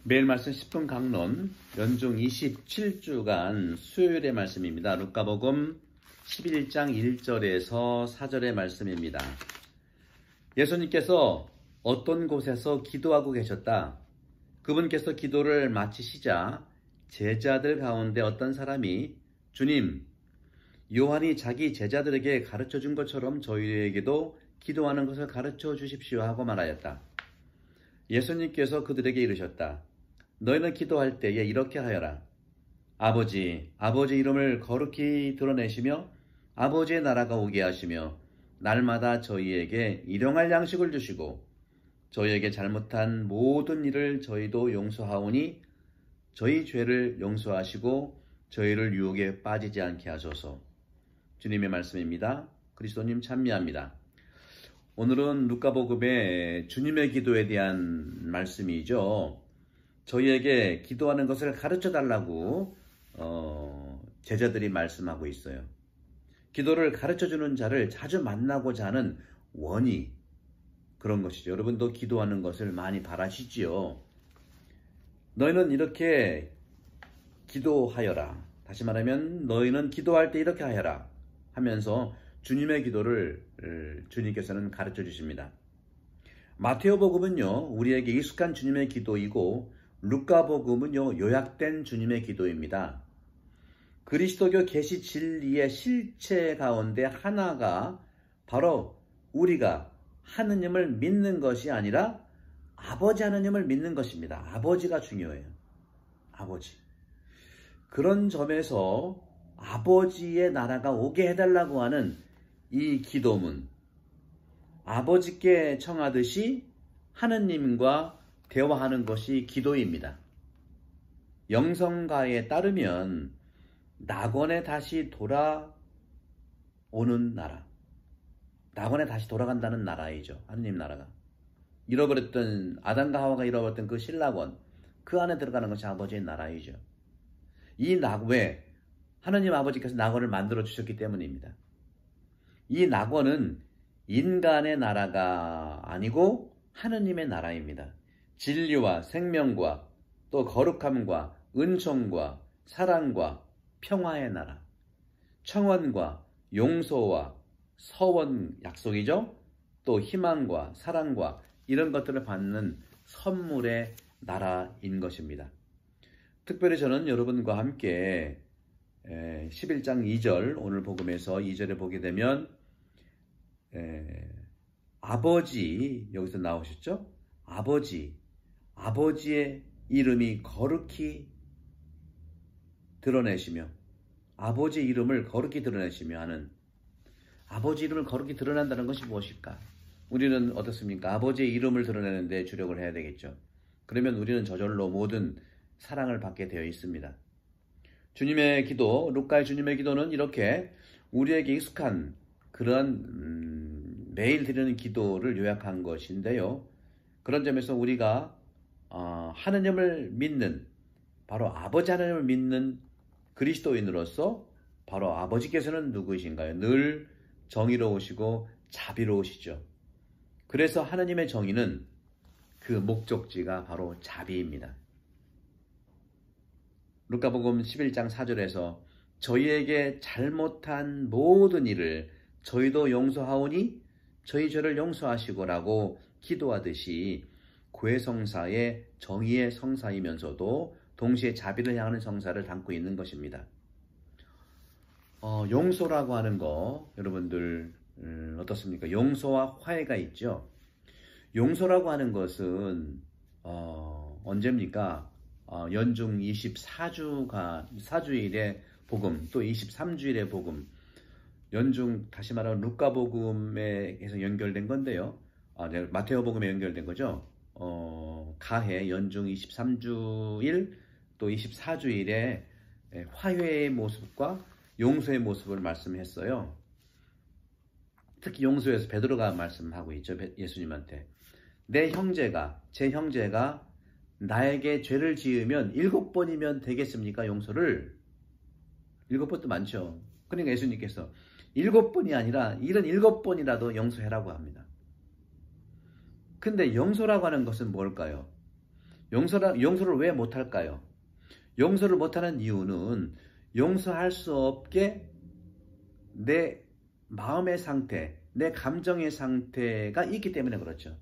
매일 말씀 10분 강론 연중 27주간 수요일의 말씀입니다. 루카복음 11장 1절에서 4절의 말씀입니다. 예수님께서 어떤 곳에서 기도하고 계셨다. 그분께서 기도를 마치시자 제자들 가운데 어떤 사람이 주님, 요한이 자기 제자들에게 가르쳐 준 것처럼 저희에게도 기도하는 것을 가르쳐 주십시오 하고 말하였다. 예수님께서 그들에게 이르셨다. 너희는 기도할 때에 이렇게 하여라. 아버지 이름을 거룩히 드러내시며 아버지의 나라가 오게 하시며 날마다 저희에게 일용할 양식을 주시고 저희에게 잘못한 모든 일을 저희도 용서하오니 저희 죄를 용서하시고 저희를 유혹에 빠지지 않게 하소서. 주님의 말씀입니다. 그리스도님 찬미합니다. 오늘은 루카복음의 주님의 기도에 대한 말씀이죠. 저희에게 기도하는 것을 가르쳐 달라고 제자들이 말씀하고 있어요. 기도를 가르쳐 주는 자를 자주 만나고자 하는 원이 그런 것이죠. 여러분도 기도하는 것을 많이 바라시지요. 너희는 이렇게 기도하여라. 다시 말하면 너희는 기도할 때 이렇게 하여라 하면서 주님의 기도를 주님께서는 가르쳐 주십니다. 마테오복음은요, 우리에게 익숙한 주님의 기도이고 루카복음은요, 요약된 주님의 기도입니다. 그리스도교 계시 진리의 실체 가운데 하나가 바로 우리가 하느님을 믿는 것이 아니라 아버지 하느님을 믿는 것입니다. 아버지가 중요해요. 아버지. 그런 점에서 아버지의 나라가 오게 해달라고 하는 이 기도문, 아버지께 청하듯이 하느님과 대화하는 것이 기도입니다. 영성가에 따르면 낙원에 다시 돌아오는 나라, 낙원에 다시 돌아간다는 나라이죠. 하느님 나라가. 잃어버렸던 아담과 하와가 잃어버렸던 그 신락원, 그 안에 들어가는 것이 아버지의 나라이죠. 왜? 하느님 아버지께서 낙원을 만들어 주셨기 때문입니다. 이 낙원은 인간의 나라가 아니고 하느님의 나라입니다. 진리와 생명과 또 거룩함과 은총과 사랑과 평화의 나라, 청원과 용서와 서원 약속이죠. 또 희망과 사랑과 이런 것들을 받는 선물의 나라인 것입니다. 특별히 저는 여러분과 함께 11장 2절 오늘 복음에서 2절에 보게 되면 아버지 여기서 나오셨죠? 아버지의 이름이 거룩히 드러내시며 아버지의 이름을 거룩히 드러내시며 하는 아버지 이름을 거룩히 드러낸다는 것이 무엇일까? 우리는 어떻습니까? 아버지의 이름을 드러내는 데 주력을 해야 되겠죠. 그러면 우리는 저절로 모든 사랑을 받게 되어 있습니다. 주님의 기도, 루카의 주님의 기도는 이렇게 우리에게 익숙한 그런 매일 드리는 기도를 요약한 것인데요. 그런 점에서 우리가 하느님을 믿는, 바로 아버지 하나님을 믿는 그리스도인으로서 바로 아버지께서는 누구이신가요? 늘 정의로우시고 자비로우시죠. 그래서 하느님의 정의는 그 목적지가 바로 자비입니다. 루카복음 11장 4절에서 저희에게 잘못한 모든 일을 저희도 용서하오니 저희 죄를 용서하시고라고 기도하듯이 고해성사의 정의의 성사이면서도 동시에 자비를 향하는 성사를 담고 있는 것입니다. 용서라고 하는 거 여러분들 어떻습니까? 용서와 화해가 있죠. 용서라고 하는 것은 언제입니까? 연중 24주일의 복음, 또 23주일의 복음, 연중 다시 말하면 루카복음에서 연결된 건데요. 마테오복음에 연결된 거죠. 가해 연중 23주일 또 24주일의 화해의 모습과 용서의 모습을 말씀했어요. 특히 용서에서 베드로가 말씀하고 있죠. 예수님한테 제 형제가 나에게 죄를 지으면 7번이면 되겠습니까? 용서를 7번도 많죠. 그러니까 예수님께서 7번이 아니라 77번이라도 용서해라고 합니다. 근데 용서라고 하는 것은 뭘까요? 용서를 왜 못할까요? 용서를 못하는 이유는 용서할 수 없게 내 마음의 상태, 내 감정의 상태가 있기 때문에 그렇죠.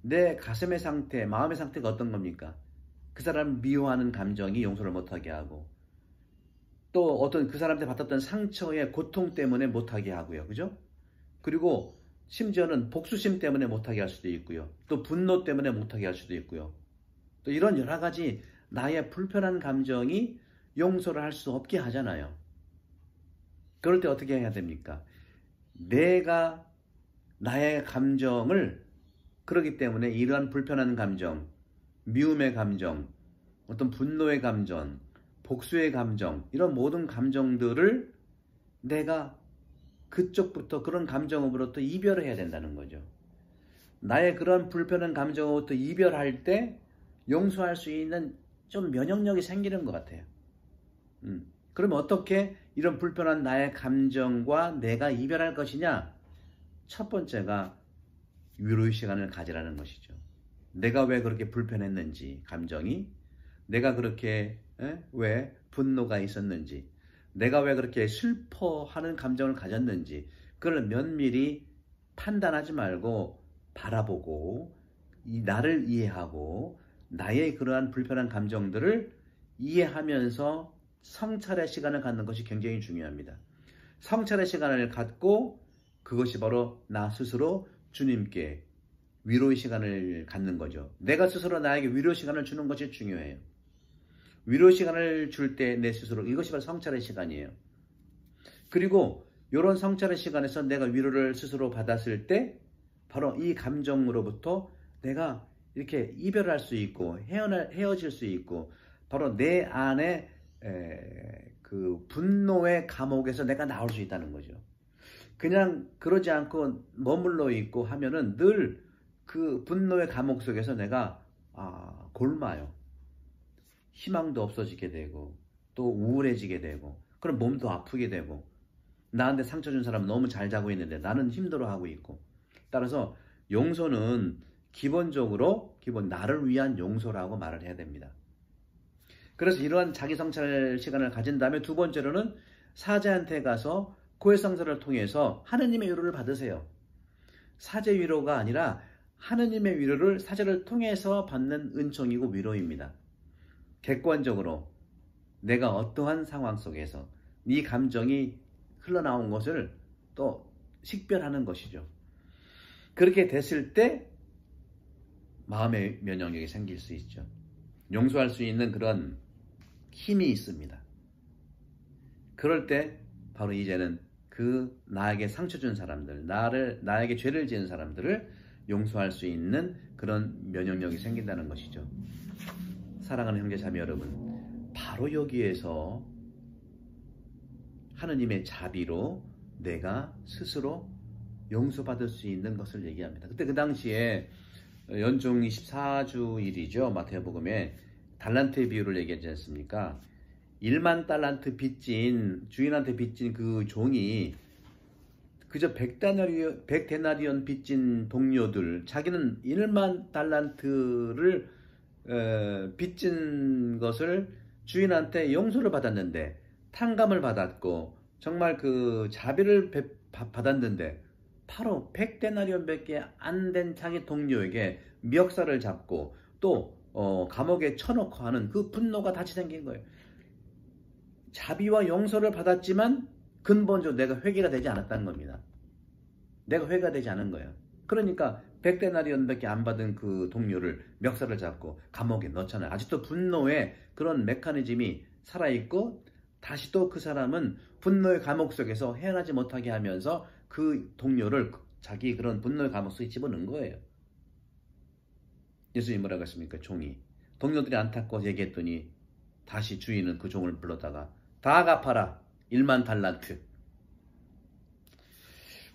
내 가슴의 상태, 마음의 상태가 어떤 겁니까? 그 사람을 미워하는 감정이 용서를 못하게 하고, 또 어떤 그 사람한테 받았던 상처의 고통 때문에 못하게 하고요. 그죠? 그리고 심지어는 복수심 때문에 못하게 할 수도 있고요. 또 분노 때문에 못하게 할 수도 있고요. 또 이런 여러 가지 나의 불편한 감정이 용서를 할 수 없게 하잖아요. 그럴 때 어떻게 해야 됩니까? 내가 나의 감정을, 그렇기 때문에 이러한 불편한 감정, 미움의 감정, 어떤 분노의 감정, 복수의 감정, 이런 모든 감정들을 내가 그쪽부터, 그런 감정으로부터 이별을 해야 된다는 거죠. 나의 그런 불편한 감정으로부터 이별할 때 용서할 수 있는 좀 면역력이 생기는 것 같아요. 그러면 어떻게 이런 불편한 나의 감정과 내가 이별할 것이냐? 첫 번째가 위로의 시간을 가지라는 것이죠. 내가 왜 그렇게 불편했는지, 감정이, 내가 그렇게 왜 분노가 있었는지, 내가 왜 그렇게 슬퍼하는 감정을 가졌는지, 그걸 면밀히 판단하지 말고 바라보고 나를 이해하고 나의 그러한 불편한 감정들을 이해하면서 성찰의 시간을 갖는 것이 굉장히 중요합니다. 성찰의 시간을 갖고 그것이 바로 나 스스로 주님께 위로의 시간을 갖는 거죠. 내가 스스로 나에게 위로의 시간을 주는 것이 중요해요. 위로의 시간을 줄 때 내 스스로, 이것이 바로 성찰의 시간이에요. 그리고 이런 성찰의 시간에서 내가 위로를 스스로 받았을 때 바로 이 감정으로부터 내가 이렇게 이별할 수 있고 헤어질 수 있고, 바로 내 안에 그 분노의 감옥에서 내가 나올 수 있다는 거죠. 그냥 그러지 않고 머물러 있고 하면은 늘 그 분노의 감옥 속에서 내가 골마요. 희망도 없어지게 되고 또 우울해지게 되고, 그럼 몸도 아프게 되고, 나한테 상처 준 사람은 너무 잘 자고 있는데 나는 힘들어하고 있고. 따라서 용서는 기본적으로 나를 위한 용서라고 말을 해야 됩니다. 그래서 이러한 자기 성찰 시간을 가진 다음에 두 번째로는 사제한테 가서 고해성사를 통해서 하느님의 위로를 받으세요. 사제 위로가 아니라 하느님의 위로를 사제를 통해서 받는 은총이고 위로입니다. 객관적으로 내가 어떠한 상황 속에서 네 감정이 흘러나온 것을 또 식별하는 것이죠. 그렇게 됐을 때 마음의 면역력이 생길 수 있죠. 용서할 수 있는 그런 힘이 있습니다. 그럴 때 바로 이제는 그 나에게 상처 준 사람들, 나에게 죄를 지은 사람들을 용서할 수 있는 그런 면역력이 생긴다는 것이죠. 사랑하는 형제 자매 여러분, 바로 여기에서 하느님의 자비로 내가 스스로 용서받을 수 있는 것을 얘기합니다. 그때 그 당시에 연중 24주일이죠. 마태복음에 달란트의 비유를 얘기하지 않습니까? 1만 달란트 빚진, 주인한테 빚진 그 종이 그저 100데나리온 빚진 동료들, 자기는 1만 달란트를 빚진 것을 주인한테 용서를 받았는데, 탕감을 받았고 정말 그 자비를 받았는데, 바로 100데나리온밖에 안 된 자기 동료에게 멱살을 잡고 또 감옥에 쳐놓고 하는 그 분노가 다시 생긴 거예요. 자비와 용서를 받았지만 근본적으로 내가 회개가 되지 않았다는 겁니다. 내가 회개가 되지 않은 거예요. 그러니까 100데나리온밖에 안 받은 그 동료를 멱살을 잡고 감옥에 넣잖아요. 아직도 분노의 그런 메커니즘이 살아있고, 다시 또 그 사람은 분노의 감옥 속에서 헤어나지 못하게 하면서 그 동료를 자기 그런 분노의 감옥 속에 집어넣은 거예요. 예수님이 뭐라고 했습니까? 종이. 동료들이 안타까워서 얘기했더니 다시 주인은 그 종을 불렀다가 다 갚아라. 1만 달란트.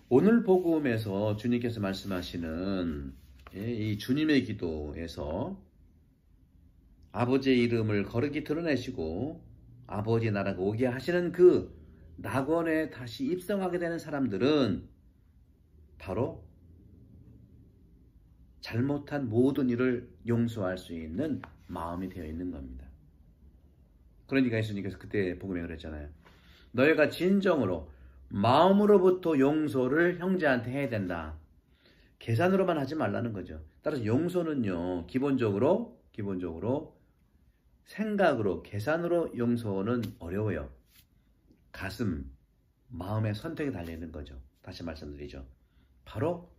오늘 복음에서 주님께서 말씀하시는 이 주님의 기도에서 아버지의 이름을 거룩히 드러내시고 아버지 나라가 오게 하시는 그 낙원에 다시 입성하게 되는 사람들은 바로 잘못한 모든 일을 용서할 수 있는 마음이 되어 있는 겁니다. 그러니까 예수님께서 그때 복음에 그랬잖아요. 너희가 진정으로 마음으로부터 용서를 형제한테 해야 된다. 계산으로만 하지 말라는 거죠. 따라서 용서는요, 기본적으로 생각으로, 계산으로 용서는 어려워요. 가슴, 마음의 선택에 달려있는 거죠. 다시 말씀드리죠. 바로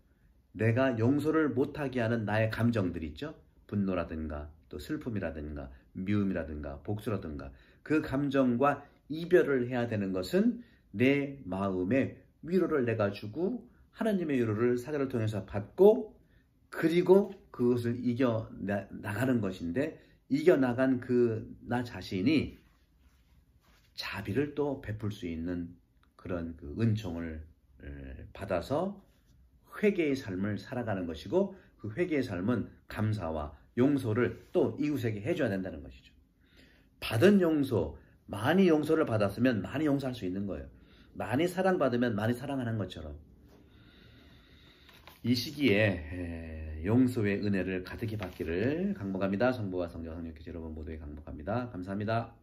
내가 용서를 못하게 하는 나의 감정들 있죠. 분노라든가 또 슬픔이라든가 미움이라든가 복수라든가 그 감정과 이별을 해야 되는 것은 내 마음에 위로를 내가 주고 하나님의 위로를 사자를 통해서 받고 그리고 그것을 이겨나가는 것인데 이겨나간 그 나 자신이 자비를 또 베풀 수 있는 그런 그 은총을 받아서 회개의 삶을 살아가는 것이고 그 회개의 삶은 감사와 용서를 또 이웃에게 해줘야 된다는 것이죠. 받은 용서, 많이 용서를 받았으면 많이 용서할 수 있는 거예요. 많이 사랑받으면 많이 사랑하는 것처럼 이 시기에 용서의 은혜를 가득히 받기를 강복합니다. 성부와 성자 성령께서 여러분 모두에 강복합니다. 감사합니다.